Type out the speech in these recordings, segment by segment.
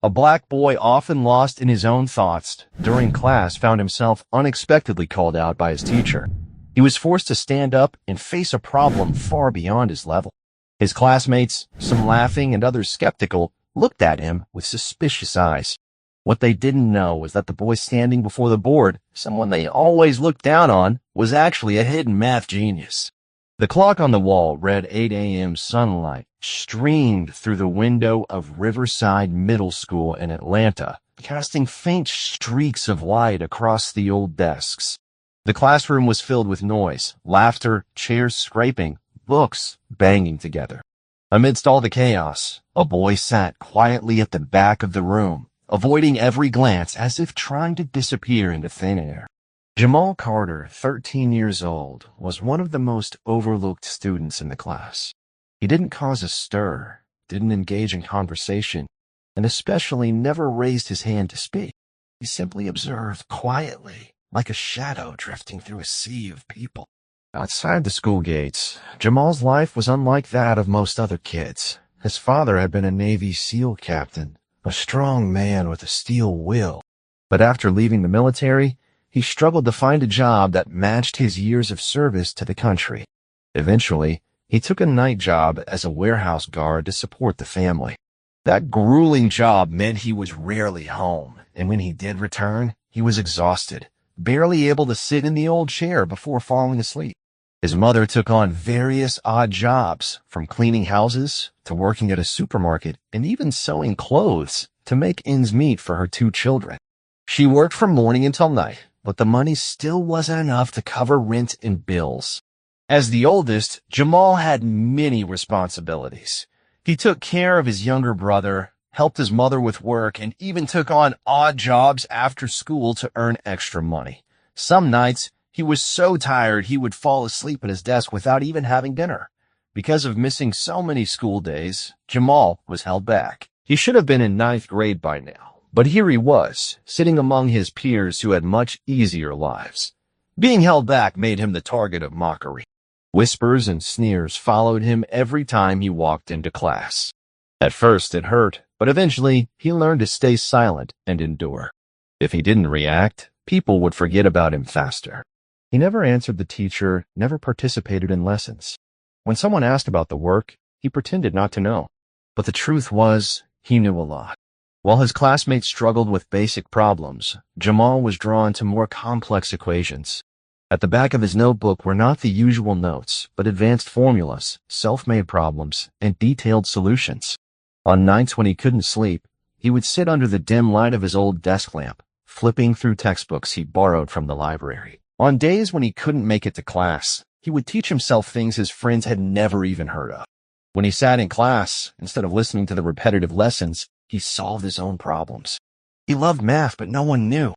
A black boy, often lost in his own thoughts, during class found himself unexpectedly called out by his teacher. He was forced to stand up and face a problem far beyond his level. His classmates, some laughing and others skeptical, looked at him with suspicious eyes. What they didn't know was that the boy standing before the board, someone they always looked down on, was actually a hidden math genius. The clock on the wall read 8 a.m. Sunlight streamed through the window of Riverside Middle School in Atlanta, casting faint streaks of light across the old desks. The classroom was filled with noise, laughter, chairs scraping, books banging together. Amidst all the chaos, a boy sat quietly at the back of the room, avoiding every glance as if trying to disappear into thin air. Jamal Carter, 13 years old, was one of the most overlooked students in the class. He didn't cause a stir, didn't engage in conversation, and especially never raised his hand to speak. He simply observed quietly, like a shadow drifting through a sea of people. Outside the school gates, Jamal's life was unlike that of most other kids. His father had been a Navy SEAL captain, a strong man with a steel will. But after leaving the military, he struggled to find a job that matched his years of service to the country. Eventually, he took a night job as a warehouse guard to support the family. That grueling job meant he was rarely home, and when he did return, he was exhausted, barely able to sit in the old chair before falling asleep. His mother took on various odd jobs, from cleaning houses to working at a supermarket and even sewing clothes to make ends meet for her 2 children. She worked from morning until night, but the money still wasn't enough to cover rent and bills. As the oldest, Jamal had many responsibilities. He took care of his younger brother, helped his mother with work, and even took on odd jobs after school to earn extra money. Some nights, he was so tired he would fall asleep at his desk without even having dinner. Because of missing so many school days, Jamal was held back. He should have been in 9th grade by now. But here he was, sitting among his peers who had much easier lives. Being held back made him the target of mockery. Whispers and sneers followed him every time he walked into class. At first it hurt, but eventually he learned to stay silent and endure. If he didn't react, people would forget about him faster. He never answered the teacher, never participated in lessons. When someone asked about the work, he pretended not to know. But the truth was, he knew a lot. While his classmates struggled with basic problems, Jamal was drawn to more complex equations. At the back of his notebook were not the usual notes, but advanced formulas, self-made problems, and detailed solutions. On nights when he couldn't sleep, he would sit under the dim light of his old desk lamp, flipping through textbooks he borrowed from the library. On days when he couldn't make it to class, he would teach himself things his friends had never even heard of. When he sat in class, instead of listening to the repetitive lessons, he solved his own problems. He loved math, but no one knew.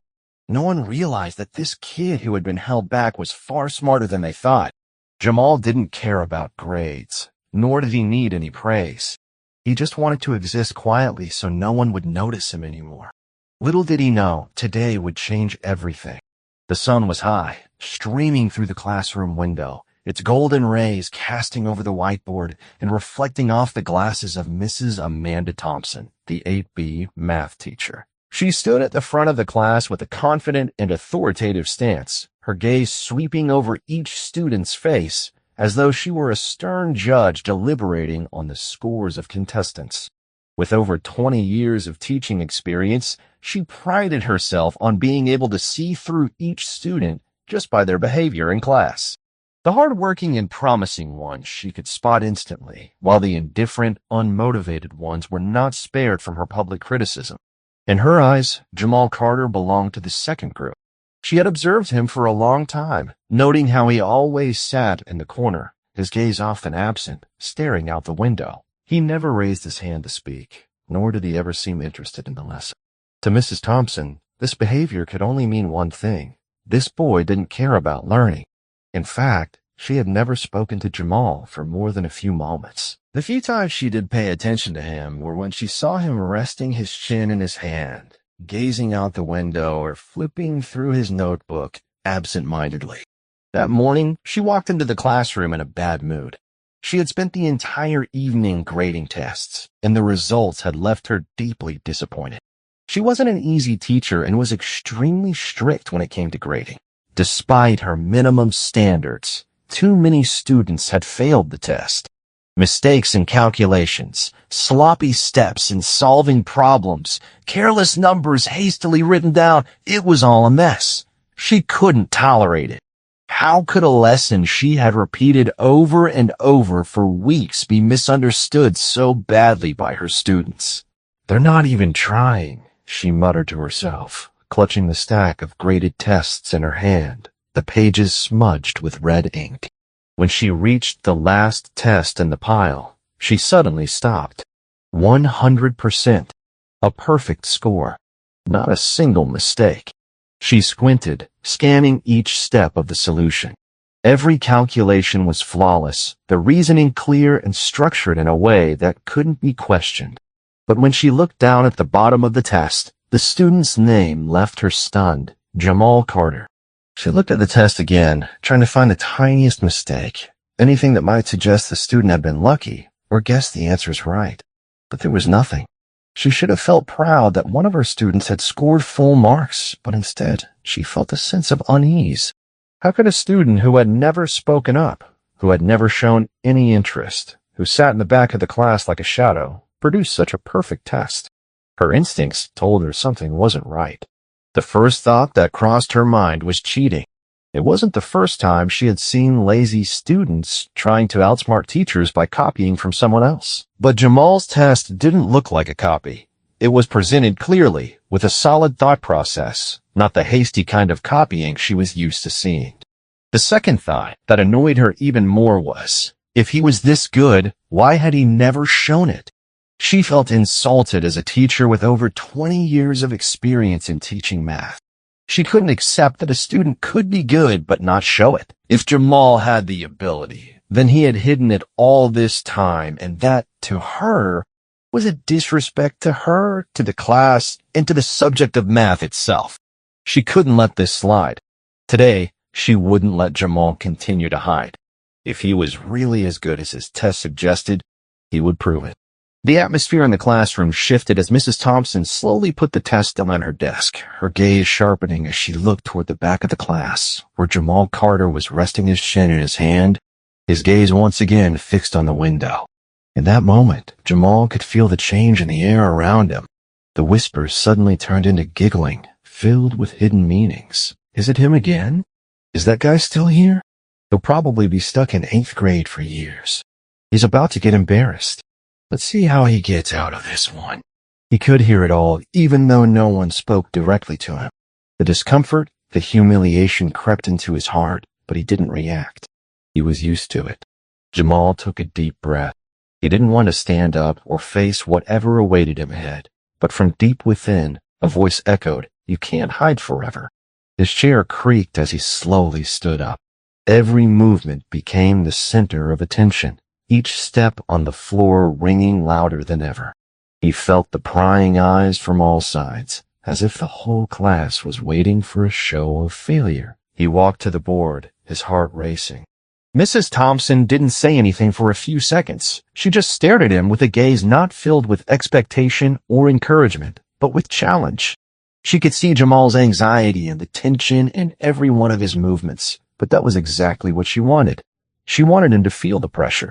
No one realized that this kid who had been held back was far smarter than they thought. Jamal didn't care about grades, nor did he need any praise. He just wanted to exist quietly so no one would notice him anymore. Little did he know, today would change everything. The sun was high, streaming through the classroom window, its golden rays casting over the whiteboard and reflecting off the glasses of Mrs. Amanda Thompson, the 8B math teacher. She stood at the front of the class with a confident and authoritative stance, her gaze sweeping over each student's face as though she were a stern judge deliberating on the scores of contestants. With over 20 years of teaching experience, she prided herself on being able to see through each student just by their behavior in class. The hard-working and promising ones she could spot instantly, while the indifferent, unmotivated ones were not spared from her public criticism. In her eyes, Jamal Carter belonged to the second group. She had observed him for a long time, noting how he always sat in the corner, his gaze often absent, staring out the window. He never raised his hand to speak, nor did he ever seem interested in the lesson. To Mrs. Thompson, this behavior could only mean one thing. This boy didn't care about learning. In fact, she had never spoken to Jamal for more than a few moments. The few times she did pay attention to him were when she saw him resting his chin in his hand, gazing out the window or flipping through his notebook absent-mindedly. That morning, she walked into the classroom in a bad mood. She had spent the entire evening grading tests, and the results had left her deeply disappointed. She wasn't an easy teacher and was extremely strict when it came to grading. Despite her minimum standards, too many students had failed the test. Mistakes in calculations, sloppy steps in solving problems, careless numbers hastily written down, it was all a mess. She couldn't tolerate it. How could a lesson she had repeated over and over for weeks be misunderstood so badly by her students? "They're not even trying," she muttered to herself, clutching the stack of graded tests in her hand, the pages smudged with red ink. When she reached the last test in the pile, she suddenly stopped. 100%. A perfect score. Not a single mistake. She squinted, scanning each step of the solution. Every calculation was flawless, the reasoning clear and structured in a way that couldn't be questioned. But when she looked down at the bottom of the test, the student's name left her stunned. Jamal Carter. She looked at the test again, trying to find the tiniest mistake, anything that might suggest the student had been lucky or guessed the answers right. But there was nothing. She should have felt proud that one of her students had scored full marks, but instead she felt a sense of unease. How could a student who had never spoken up, who had never shown any interest, who sat in the back of the class like a shadow, produce such a perfect test? Her instincts told her something wasn't right. The first thought that crossed her mind was cheating. It wasn't the first time she had seen lazy students trying to outsmart teachers by copying from someone else. But Jamal's test didn't look like a copy. It was presented clearly, with a solid thought process, not the hasty kind of copying she was used to seeing. The second thought that annoyed her even more was, if he was this good, why had he never shown it? She felt insulted as a teacher with over 20 years of experience in teaching math. She couldn't accept that a student could be good but not show it. If Jamal had the ability, then he had hidden it all this time, and that, to her, was a disrespect to her, to the class, and to the subject of math itself. She couldn't let this slide. Today, she wouldn't let Jamal continue to hide. If he was really as good as his test suggested, he would prove it. The atmosphere in the classroom shifted as Mrs. Thompson slowly put the test down on her desk, her gaze sharpening as she looked toward the back of the class, where Jamal Carter was resting his chin in his hand, his gaze once again fixed on the window. In that moment, Jamal could feel the change in the air around him. The whispers suddenly turned into giggling, filled with hidden meanings. Is it him again? Is that guy still here? He'll probably be stuck in 8th grade for years. He's about to get embarrassed. Let's see how he gets out of this one. He could hear it all, even though no one spoke directly to him. The discomfort, the humiliation crept into his heart, but he didn't react. He was used to it. Jamal took a deep breath. He didn't want to stand up or face whatever awaited him ahead, but from deep within, a voice echoed, "You can't hide forever." His chair creaked as he slowly stood up. Every movement became the center of attention, each step on the floor ringing louder than ever. He felt the prying eyes from all sides, as if the whole class was waiting for a show of failure. He walked to the board, his heart racing. Mrs. Thompson didn't say anything for a few seconds. She just stared at him with a gaze not filled with expectation or encouragement, but with challenge. She could see Jamal's anxiety and the tension in every one of his movements, but that was exactly what she wanted. She wanted him to feel the pressure.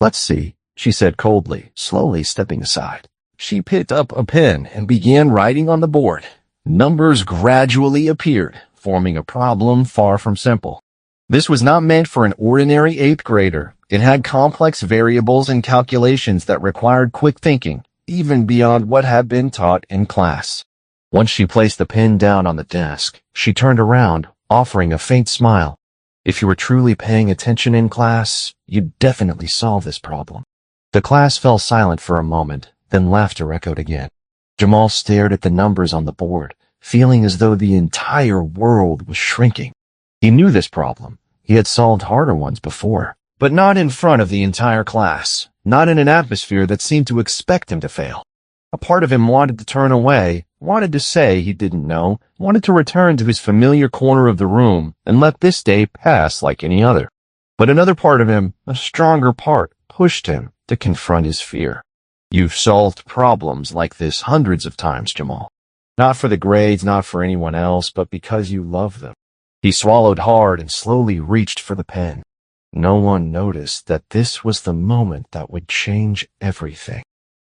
"Let's see," she said coldly, slowly stepping aside. She picked up a pen and began writing on the board. Numbers gradually appeared, forming a problem far from simple. This was not meant for an ordinary 8th grader. It had complex variables and calculations that required quick thinking, even beyond what had been taught in class. Once she placed the pen down on the desk, she turned around, offering a faint smile. If you were truly paying attention in class, you'd definitely solve this problem. The class fell silent for a moment, then laughter echoed again. Jamal stared at the numbers on the board, feeling as though the entire world was shrinking. He knew this problem. He had solved harder ones before, but not in front of the entire class, not in an atmosphere that seemed to expect him to fail. A part of him wanted to turn away, wanted to say he didn't know, wanted to return to his familiar corner of the room and let this day pass like any other. But another part of him, a stronger part, pushed him to confront his fear. "You've solved problems like this hundreds of times, Jamal. Not for the grades, not for anyone else, but because you love them. He swallowed hard and slowly reached for the pen. No one noticed that this was the moment that would change everything.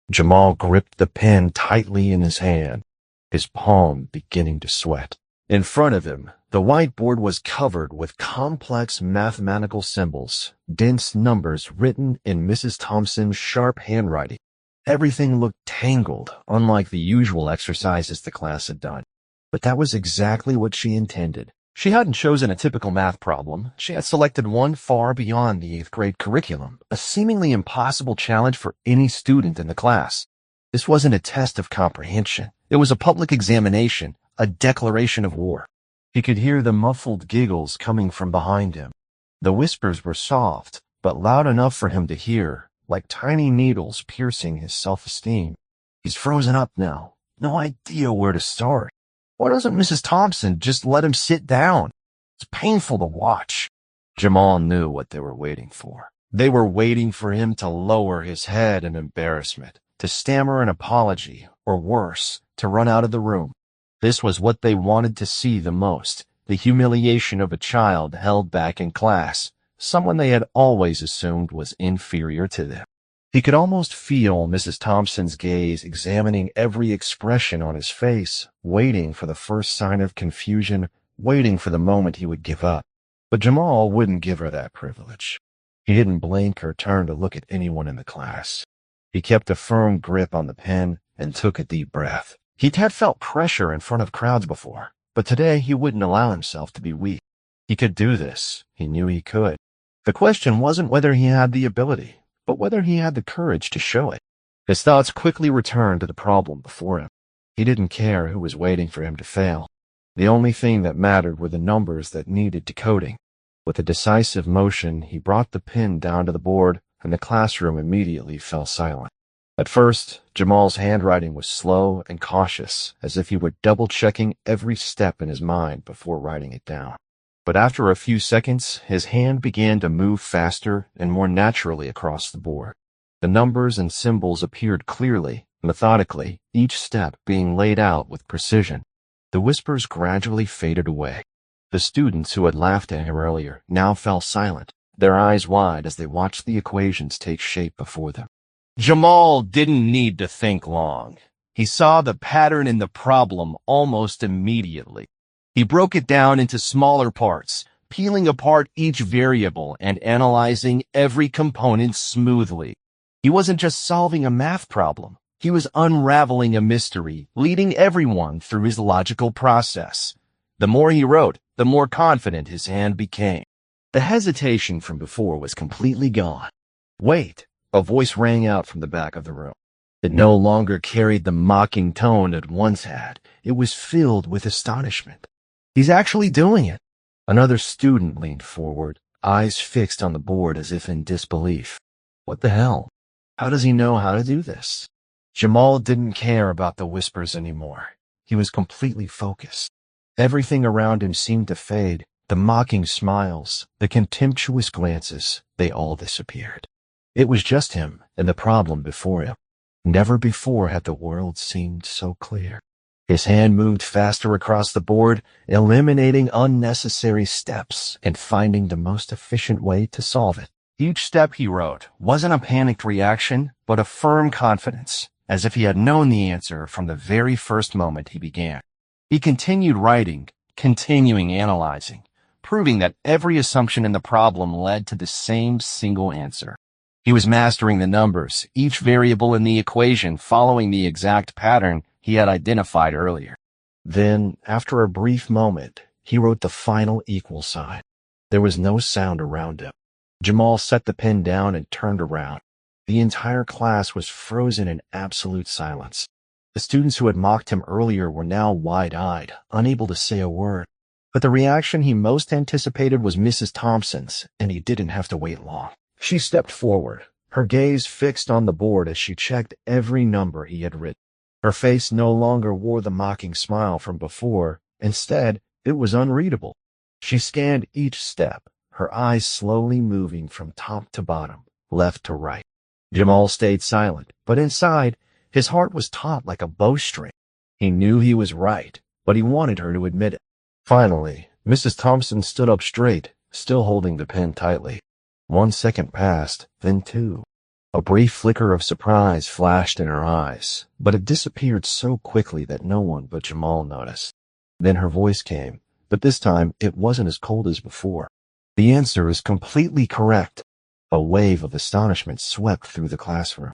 Jamal gripped the pen tightly in his hand, his palm beginning to sweat. In front of him, the whiteboard was covered with complex mathematical symbols, dense numbers written in Mrs. Thompson's sharp handwriting. Everything looked tangled, unlike the usual exercises the class had done. But that was exactly what she intended. She hadn't chosen a typical math problem. She had selected one far beyond the 8th grade curriculum, a seemingly impossible challenge for any student in the class. This wasn't a test of comprehension. It was a public examination, a declaration of war. He could hear the muffled giggles coming from behind him. The whispers were soft, but loud enough for him to hear, like tiny needles piercing his self-esteem. He's frozen up now. No idea where to start. Why doesn't Mrs. Thompson just let him sit down? It's painful to watch. Jamal knew what they were waiting for. They were waiting for him to lower his head in embarrassment, to stammer an apology, or worse, to run out of the room. This was what they wanted to see the most, the humiliation of a child held back in class, someone they had always assumed was inferior to them. He could almost feel Mrs. Thompson's gaze examining every expression on his face, waiting for the first sign of confusion, waiting for the moment he would give up. But Jamal wouldn't give her that privilege. He didn't blink or turn to look at anyone in the class. He kept a firm grip on the pen and took a deep breath. He had felt pressure in front of crowds before, but today he wouldn't allow himself to be weak. He could do this. He knew he could. The question wasn't whether he had the ability, but whether he had the courage to show it. His thoughts quickly returned to the problem before him. He didn't care who was waiting for him to fail. The only thing that mattered were the numbers that needed decoding. With a decisive motion, he brought the pen down to the board, and the classroom immediately fell silent. At first, Jamal's handwriting was slow and cautious, as if he were double-checking every step in his mind before writing it down. But after a few seconds, his hand began to move faster and more naturally across the board. The numbers and symbols appeared clearly, methodically, each step being laid out with precision. The whispers gradually faded away. The students who had laughed at him earlier now fell silent, their eyes wide as they watched the equations take shape before them. Jamal didn't need to think long. He saw the pattern in the problem almost immediately. He broke it down into smaller parts, peeling apart each variable and analyzing every component smoothly. He wasn't just solving a math problem. He was unraveling a mystery, leading everyone through his logical process. The more he wrote, the more confident his hand became. The hesitation from before was completely gone. Wait, a voice rang out from the back of the room. It no longer carried the mocking tone it once had. It was filled with astonishment. He's actually doing it. Another student leaned forward, eyes fixed on the board as if in disbelief. What the hell? How does he know how to do this? Jamal didn't care about the whispers anymore. He was completely focused. Everything around him seemed to fade. The mocking smiles, the contemptuous glances, they all disappeared. It was just him and the problem before him. Never before had the world seemed so clear. His hand moved faster across the board, eliminating unnecessary steps and finding the most efficient way to solve it. Each step he wrote wasn't a panicked reaction, but a firm confidence, as if he had known the answer from the very first moment he began. He continued writing, continuing analyzing, proving that every assumption in the problem led to the same single answer. He was mastering the numbers, each variable in the equation following the exact pattern he had identified earlier. Then, after a brief moment, he wrote the final equal sign. There was no sound around him. Jamal set the pen down and turned around. The entire class was frozen in absolute silence. The students who had mocked him earlier were now wide-eyed, unable to say a word. But the reaction he most anticipated was Mrs. Thompson's, and he didn't have to wait long. She stepped forward, her gaze fixed on the board as she checked every number he had written. Her face no longer wore the mocking smile from before. Instead, it was unreadable. She scanned each step, her eyes slowly moving from top to bottom, left to right. Jamal stayed silent, but inside, his heart was taut like a bowstring. He knew he was right, but he wanted her to admit it. Finally, Mrs. Thompson stood up straight, still holding the pen tightly. 1 second passed, then 2. A brief flicker of surprise flashed in her eyes, but it disappeared so quickly that no one but Jamal noticed. Then her voice came, but this time it wasn't as cold as before. The answer is completely correct. A wave of astonishment swept through the classroom.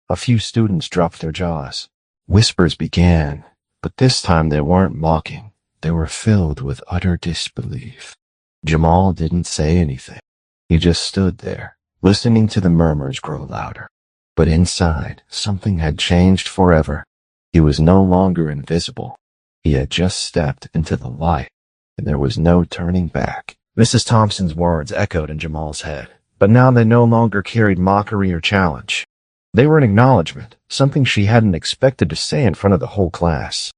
A few students dropped their jaws. Whispers began, but this time they weren't mocking. They were filled with utter disbelief. Jamal didn't say anything. He just stood there, listening to the murmurs grow louder. But inside, something had changed forever. He was no longer invisible. He had just stepped into the light, and there was no turning back. Mrs. Thompson's words echoed in Jamal's head, but now they no longer carried mockery or challenge. They were an acknowledgement, something she hadn't expected to say in front of the whole class.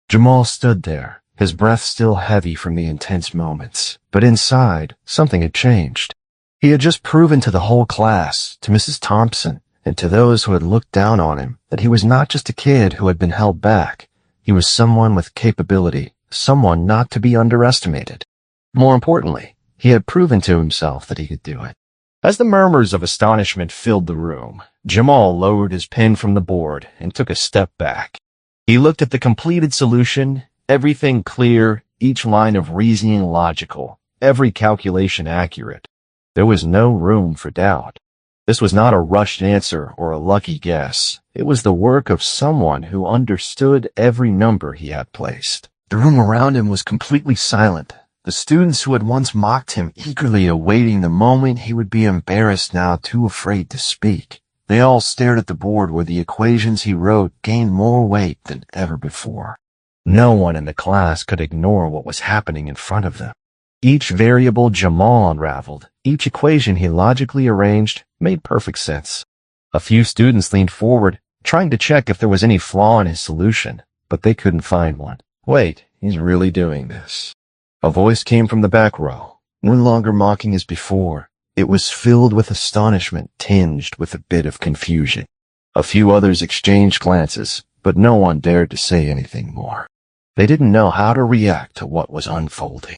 Jamal stood there, his breath still heavy from the intense moments, but inside, something had changed. He had just proven to the whole class, to Mrs. Thompson, and to those who had looked down on him, that he was not just a kid who had been held back. He was someone with capability, someone not to be underestimated. More importantly, he had proven to himself that he could do it. As the murmurs of astonishment filled the room, Jamal lowered his pen from the board and took a step back. He looked at the completed solution, everything clear, each line of reasoning logical, every calculation accurate. There was no room for doubt. This was not a rushed answer or a lucky guess. It was the work of someone who understood every number he had placed. The room around him was completely silent. The students who had once mocked him eagerly awaiting the moment he would be embarrassed, now too afraid to speak. They all stared at the board where the equations he wrote gained more weight than ever before. No one in the class could ignore what was happening in front of them. Each variable Jamal unraveled, each equation he logically arranged, made perfect sense. A few students leaned forward, trying to check if there was any flaw in his solution, but they couldn't find one. Wait, he's really doing this. A voice came from the back row, no longer mocking as before. It was filled with astonishment tinged with a bit of confusion. A few others exchanged glances, but no one dared to say anything more. They didn't know how to react to what was unfolding.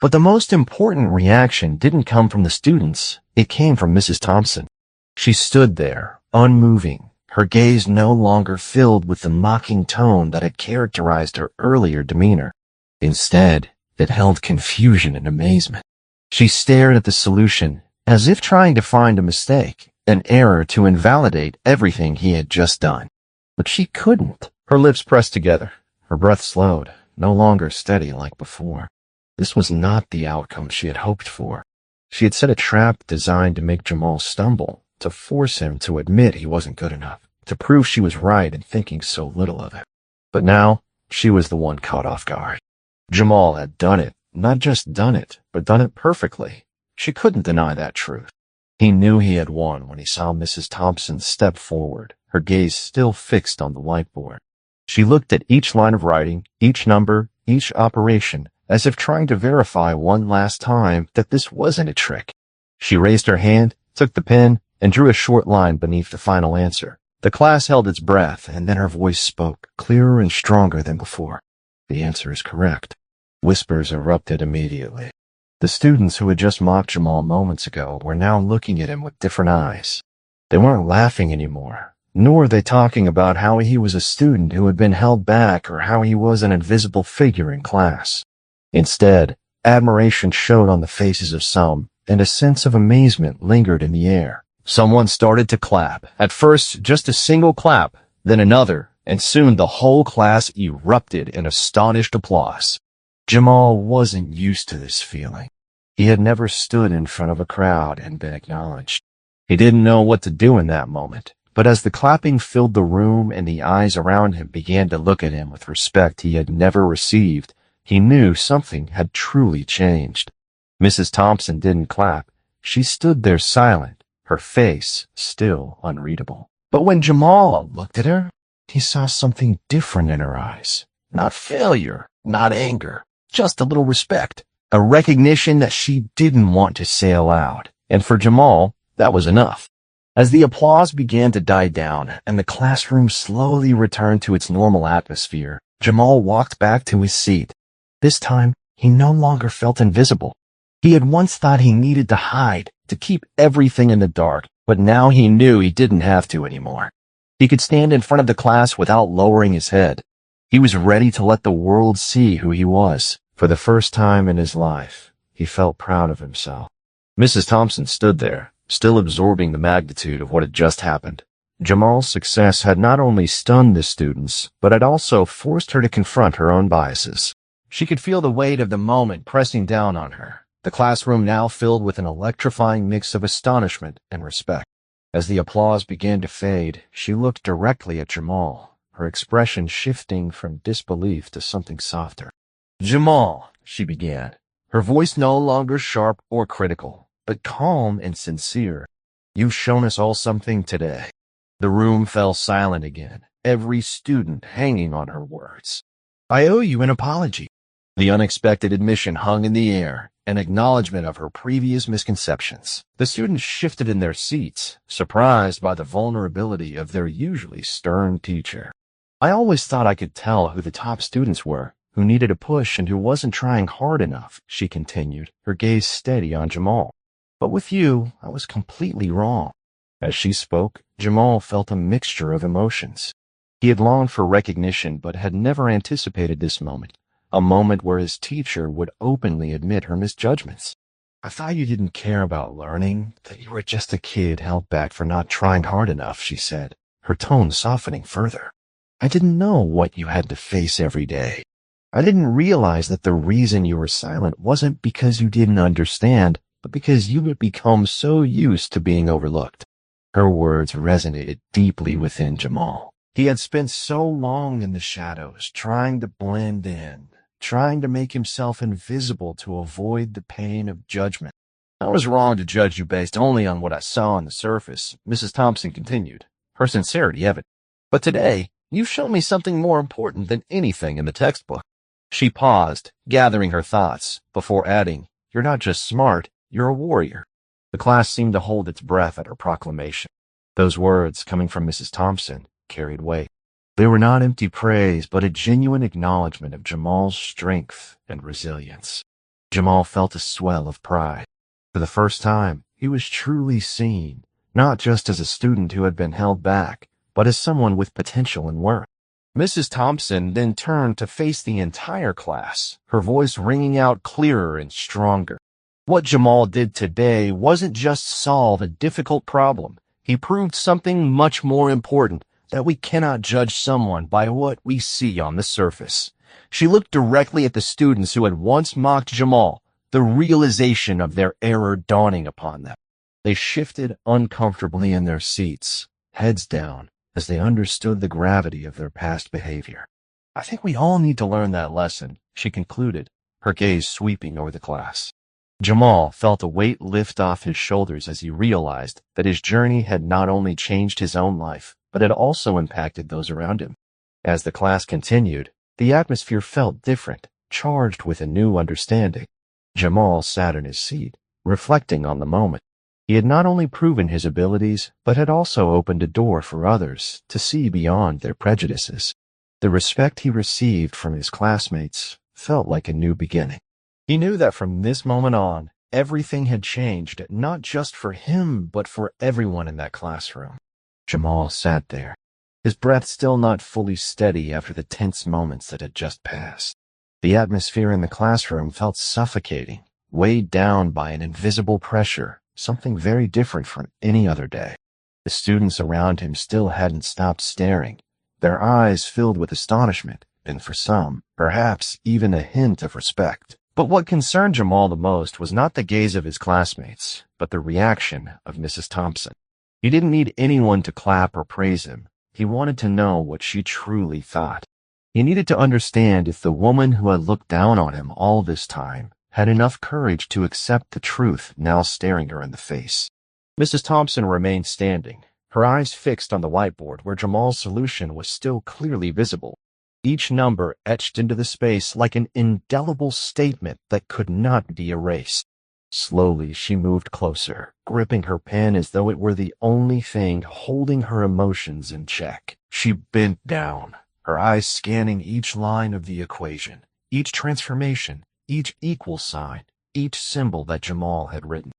But the most important reaction didn't come from the students. It came from Mrs. Thompson. She stood there, unmoving, her gaze no longer filled with the mocking tone that had characterized her earlier demeanor. Instead, it held confusion and amazement. She stared at the solution, as if trying to find a mistake, an error to invalidate everything he had just done. But she couldn't. Her lips pressed together, her breath slowed, no longer steady like before. This was not the outcome she had hoped for. She had set a trap designed to make Jamal stumble, to force him to admit he wasn't good enough, to prove she was right in thinking so little of him. But now, she was the one caught off guard. Jamal had done it, not just done it, but done it perfectly. She couldn't deny that truth. He knew he had won when he saw Mrs. Thompson step forward, her gaze still fixed on the whiteboard. She looked at each line of writing, each number, each operation, as if trying to verify one last time that this wasn't a trick. She raised her hand, took the pen, and drew a short line beneath the final answer. The class held its breath, and then her voice spoke, clearer and stronger than before. The answer is correct. Whispers erupted immediately. The students who had just mocked Jamal moments ago were now looking at him with different eyes. They weren't laughing anymore, nor were they talking about how he was a student who had been held back or how he was an invisible figure in class. Instead, admiration showed on the faces of some, and a sense of amazement lingered in the air. Someone started to clap. At first, just a single clap, then another, and soon the whole class erupted in astonished applause. Jamal wasn't used to this feeling. He had never stood in front of a crowd and been acknowledged. He didn't know what to do in that moment, but as the clapping filled the room and the eyes around him began to look at him with respect he had never received, he knew something had truly changed. Mrs. Thompson didn't clap. She stood there silent, her face still unreadable. But when Jamal looked at her, he saw something different in her eyes. Not failure, not anger, just a little respect. A recognition that she didn't want to say aloud. And for Jamal, that was enough. As the applause began to die down and the classroom slowly returned to its normal atmosphere, Jamal walked back to his seat. This time, he no longer felt invisible. He had once thought he needed to hide, to keep everything in the dark, but now he knew he didn't have to anymore. He could stand in front of the class without lowering his head. He was ready to let the world see who he was. For the first time in his life, he felt proud of himself. Mrs. Thompson stood there, still absorbing the magnitude of what had just happened. Jamal's success had not only stunned the students, but had also forced her to confront her own biases. She could feel the weight of the moment pressing down on her, the classroom now filled with an electrifying mix of astonishment and respect. As the applause began to fade, she looked directly at Jamal, her expression shifting from disbelief to something softer. "Jamal," she began, her voice no longer sharp or critical, but calm and sincere. "You've shown us all something today." The room fell silent again, every student hanging on her words. "I owe you an apology." The unexpected admission hung in the air, an acknowledgement of her previous misconceptions. The students shifted in their seats, surprised by the vulnerability of their usually stern teacher. "I always thought I could tell who the top students were, who needed a push and who wasn't trying hard enough," she continued, her gaze steady on Jamal. "But with you, I was completely wrong." As she spoke, Jamal felt a mixture of emotions. He had longed for recognition but had never anticipated this moment, a moment where his teacher would openly admit her misjudgments. "I thought you didn't care about learning, that you were just a kid held back for not trying hard enough," she said, her tone softening further. "I didn't know what you had to face every day. I didn't realize that the reason you were silent wasn't because you didn't understand, but because you had become so used to being overlooked." Her words resonated deeply within Jamal. He had spent so long in the shadows, trying to blend in, trying to make himself invisible to avoid the pain of judgment. "I was wrong to judge you based only on what I saw on the surface," Mrs. Thompson continued, her sincerity evident. "But today, you've shown me something more important than anything in the textbook." She paused, gathering her thoughts, before adding, "You're not just smart, you're a warrior." The class seemed to hold its breath at her proclamation. Those words, coming from Mrs. Thompson, carried weight. They were not empty praise, but a genuine acknowledgement of Jamal's strength and resilience. Jamal felt a swell of pride. For the first time, he was truly seen, not just as a student who had been held back, but as someone with potential and worth. Mrs. Thompson then turned to face the entire class, her voice ringing out clearer and stronger. What Jamal did today wasn't just solve a difficult problem. He proved something much more important, that we cannot judge someone by what we see on the surface. She looked directly at the students who had once mocked Jamal, the realization of their error dawning upon them. They shifted uncomfortably in their seats, heads down, as they understood the gravity of their past behavior. "I think we all need to learn that lesson," she concluded, her gaze sweeping over the class. Jamal felt a weight lift off his shoulders as he realized that his journey had not only changed his own life, but had also impacted those around him. As the class continued, the atmosphere felt different, charged with a new understanding. Jamal sat in his seat, reflecting on the moment. He had not only proven his abilities, but had also opened a door for others to see beyond their prejudices. The respect he received from his classmates felt like a new beginning. He knew that from this moment on, everything had changed, not just for him, but for everyone in that classroom. Jamal sat there, his breath still not fully steady after the tense moments that had just passed. The atmosphere in the classroom felt suffocating, weighed down by an invisible pressure, something very different from any other day. The students around him still hadn't stopped staring, their eyes filled with astonishment, and for some, perhaps even a hint of respect. But what concerned Jamal the most was not the gaze of his classmates, but the reaction of Mrs. Thompson. He didn't need anyone to clap or praise him. He wanted to know what she truly thought. He needed to understand if the woman who had looked down on him all this time had enough courage to accept the truth now staring her in the face. Mrs. Thompson remained standing, her eyes fixed on the whiteboard where Jamal's solution was still clearly visible, each number etched into the space like an indelible statement that could not be erased. Slowly, she moved closer, gripping her pen as though it were the only thing holding her emotions in check. She bent down, her eyes scanning each line of the equation, each transformation, each equal sign, each symbol that Jamal had written.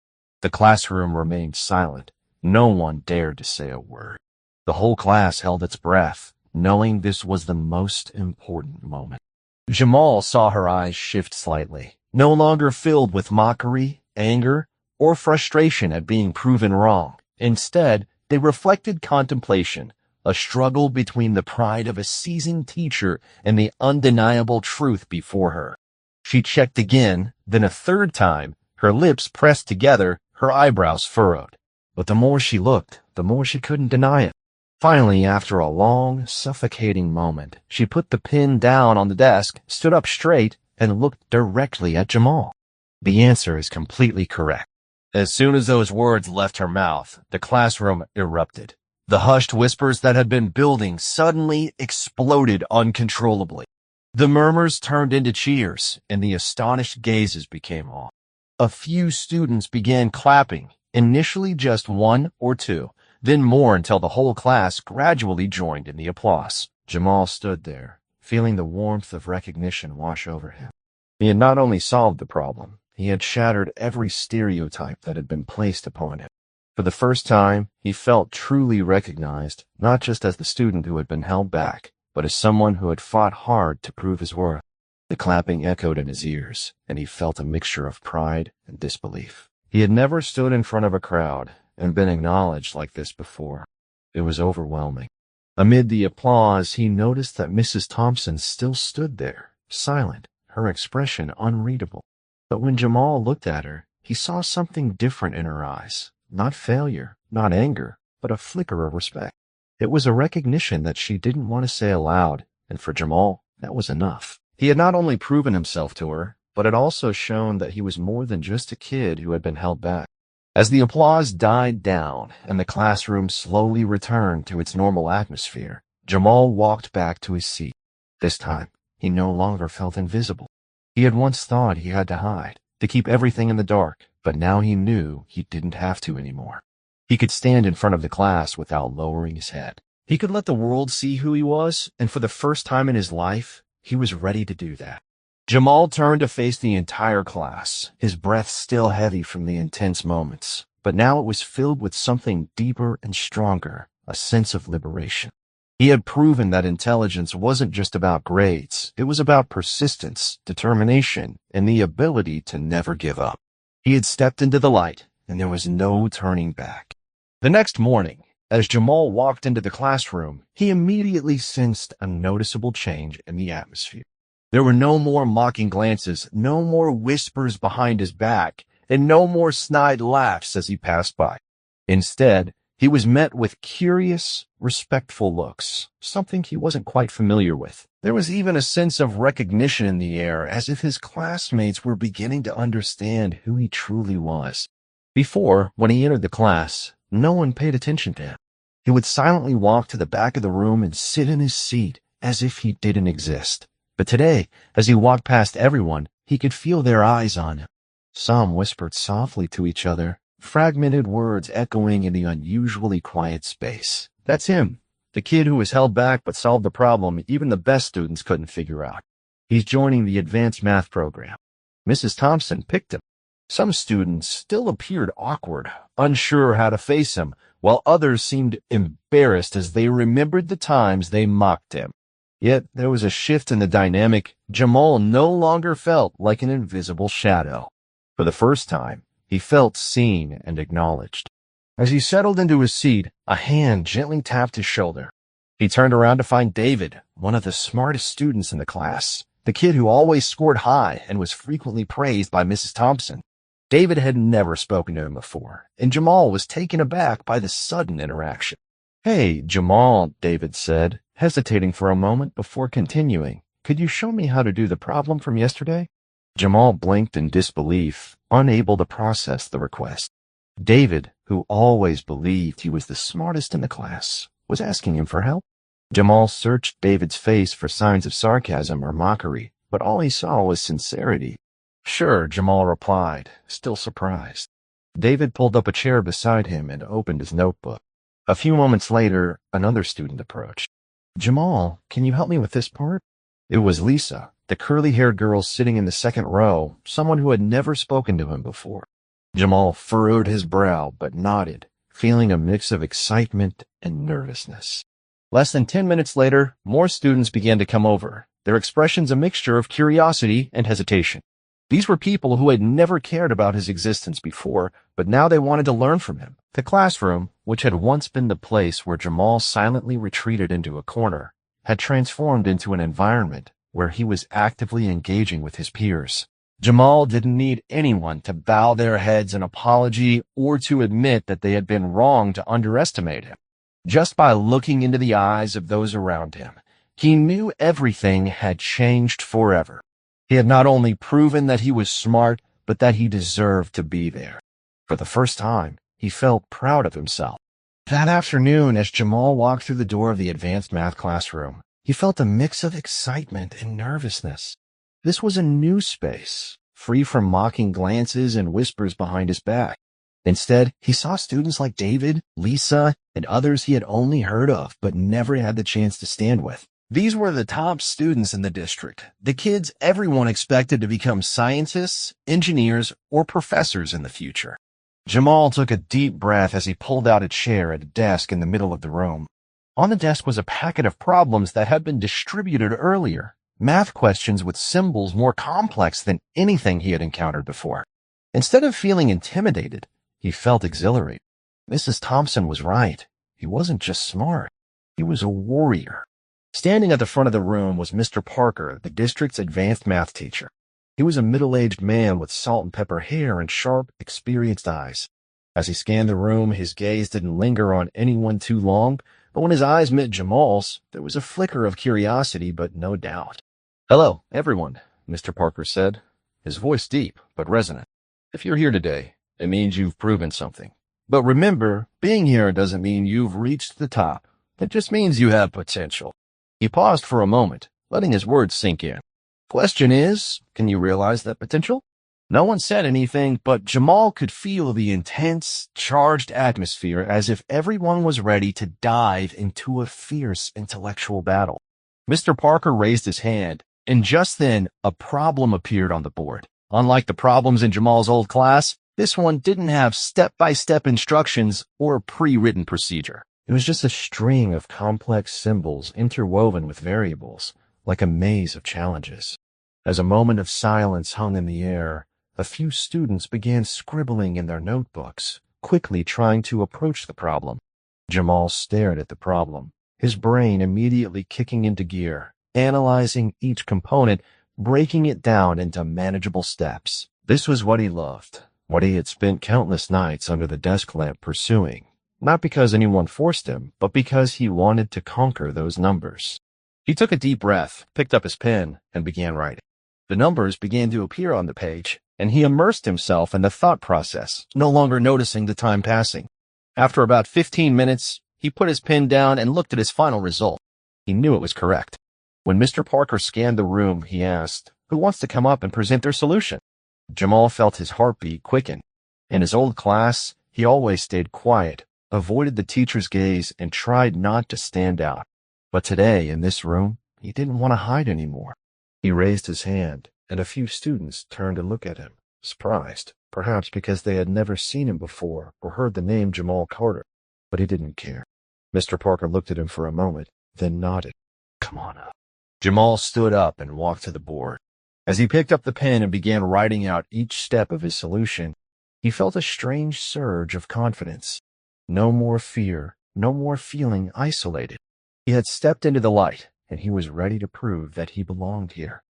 The classroom remained silent. No one dared to say a word. The whole class held its breath, knowing this was the most important moment. Jamal saw her eyes shift slightly, no longer filled with mockery, anger, or frustration at being proven wrong. Instead, they reflected contemplation, a struggle between the pride of a seasoned teacher and the undeniable truth before her. She checked again, then a third time, her lips pressed together, her eyebrows furrowed. But the more she looked, the more she couldn't deny it. Finally, after a long, suffocating moment, she put the pen down on the desk, stood up straight, and looked directly at Jamal. The answer is completely correct. As soon as those words left her mouth, the classroom erupted. The hushed whispers that had been building suddenly exploded uncontrollably. The murmurs turned into cheers, and the astonished gazes became awe. A few students began clapping, initially just one or two, then more until the whole class gradually joined in the applause. Jamal stood there, feeling the warmth of recognition wash over him. He had not only solved the problem, he had shattered every stereotype that had been placed upon him. For the first time, he felt truly recognized, not just as the student who had been held back, but as someone who had fought hard to prove his worth. The clapping echoed in his ears, and he felt a mixture of pride and disbelief. He had never stood in front of a crowd and been acknowledged like this before. It was overwhelming. Amid the applause, he noticed that Mrs. Thompson still stood there, silent, her expression unreadable. But when Jamal looked at her, he saw something different in her eyes. Not failure, not anger, but a flicker of respect. It was a recognition that she didn't want to say aloud, and for Jamal, that was enough. He had not only proven himself to her, but had also shown that he was more than just a kid who had been held back. As the applause died down and the classroom slowly returned to its normal atmosphere, Jamal walked back to his seat. This time, he no longer felt invisible. He had once thought he had to hide, to keep everything in the dark, but now he knew he didn't have to anymore. He could stand in front of the class without lowering his head. He could let the world see who he was, and for the first time in his life, he was ready to do that. Jamal turned to face the entire class, his breath still heavy from the intense moments, but now it was filled with something deeper and stronger, a sense of liberation. He had proven that intelligence wasn't just about grades, it was about persistence, determination, and the ability to never give up. He had stepped into the light, and there was no turning back. The next morning, as Jamal walked into the classroom, he immediately sensed a noticeable change in the atmosphere. There were no more mocking glances, no more whispers behind his back, and no more snide laughs as he passed by. Instead, he was met with curious, respectful looks, something he wasn't quite familiar with. There was even a sense of recognition in the air, as if his classmates were beginning to understand who he truly was. Before, when he entered the class, no one paid attention to him. He would silently walk to the back of the room and sit in his seat as if he didn't exist. But today, as he walked past everyone, he could feel their eyes on him. Some whispered softly to each other, fragmented words echoing in the unusually quiet space. That's him, the kid who was held back but solved the problem even the best students couldn't figure out. He's joining the advanced math program. Mrs. Thompson picked him. Some students still appeared awkward, unsure how to face him, while others seemed embarrassed as they remembered the times they mocked him. Yet there was a shift in the dynamic. Jamal no longer felt like an invisible shadow. For the first time, he felt seen and acknowledged. As he settled into his seat, a hand gently tapped his shoulder. He turned around to find David, one of the smartest students in the class, the kid who always scored high and was frequently praised by Mrs. Thompson. David had never spoken to him before, and Jamal was taken aback by the sudden interaction. "Hey, Jamal," David said, hesitating for a moment before continuing. "Could you show me how to do the problem from yesterday?" Jamal blinked in disbelief, unable to process the request. David, who always believed he was the smartest in the class, was asking him for help. Jamal searched David's face for signs of sarcasm or mockery, but all he saw was sincerity. "Sure," Jamal replied, still surprised. David pulled up a chair beside him and opened his notebook. A few moments later, another student approached. Jamal, can you help me with this part? It was Lisa, the curly-haired girl sitting in the second row, someone who had never spoken to him before. Jamal furrowed his brow but nodded, feeling a mix of excitement and nervousness. Less than 10 minutes later, more students began to come over, their expressions a mixture of curiosity and hesitation. These were people who had never cared about his existence before, but now they wanted to learn from him. The classroom, which had once been the place where Jamal silently retreated into a corner, had transformed into an environment where he was actively engaging with his peers. Jamal didn't need anyone to bow their heads in apology or to admit that they had been wrong to underestimate him. Just by looking into the eyes of those around him, he knew everything had changed forever. He had not only proven that he was smart, but that he deserved to be there. For the first time, he felt proud of himself. That afternoon, as Jamal walked through the door of the advanced math classroom, he felt a mix of excitement and nervousness. This was a new space, free from mocking glances and whispers behind his back. Instead, he saw students like David, Lisa, and others he had only heard of but never had the chance to stand with. These were the top students in the district, the kids everyone expected to become scientists, engineers, or professors in the future. Jamal took a deep breath as he pulled out a chair at a desk in the middle of the room. On the desk was a packet of problems that had been distributed earlier, math questions with symbols more complex than anything he had encountered before. Instead of feeling intimidated, he felt exhilarated. Mrs. Thompson was right. He wasn't just smart. He was a warrior. Standing at the front of the room was Mr. Parker, the district's advanced math teacher. He was a middle-aged man with salt and pepper hair and sharp, experienced eyes. As he scanned the room, his gaze didn't linger on anyone too long, but when his eyes met Jamal's, there was a flicker of curiosity but no doubt. "Hello, everyone," Mr. Parker said, his voice deep but resonant. "If you're here today, it means you've proven something. But remember, being here doesn't mean you've reached the top. It just means you have potential." He paused for a moment, letting his words sink in. "Question is, can you realize that potential?" No one said anything, but Jamal could feel the intense, charged atmosphere as if everyone was ready to dive into a fierce intellectual battle. Mr. Parker raised his hand, and just then, a problem appeared on the board. Unlike the problems in Jamal's old class, this one didn't have step-by-step instructions or a pre-written procedure. It was just a string of complex symbols interwoven with variables, like a maze of challenges. As a moment of silence hung in the air, a few students began scribbling in their notebooks, quickly trying to approach the problem. Jamal stared at the problem, his brain immediately kicking into gear, analyzing each component, breaking it down into manageable steps. This was what he loved, what he had spent countless nights under the desk lamp pursuing. Not because anyone forced him, but because he wanted to conquer those numbers. He took a deep breath, picked up his pen, and began writing. The numbers began to appear on the page, and he immersed himself in the thought process, no longer noticing the time passing. After about 15 minutes, he put his pen down and looked at his final result. He knew it was correct. When Mr. Parker scanned the room, he asked, "Who wants to come up and present their solution?" Jamal felt his heartbeat quicken. In his old class, he always stayed quiet, avoided the teacher's gaze, and tried not to stand out. But today, in this room, he didn't want to hide anymore. He raised his hand, and a few students turned to look at him, surprised, perhaps because they had never seen him before or heard the name Jamal Carter. But he didn't care. Mr. Parker looked at him for a moment, then nodded. "Come on up." Jamal stood up and walked to the board. As he picked up the pen and began writing out each step of his solution, he felt a strange surge of confidence. No more fear, no more feeling isolated. He had stepped into the light, and he was ready to prove that he belonged here.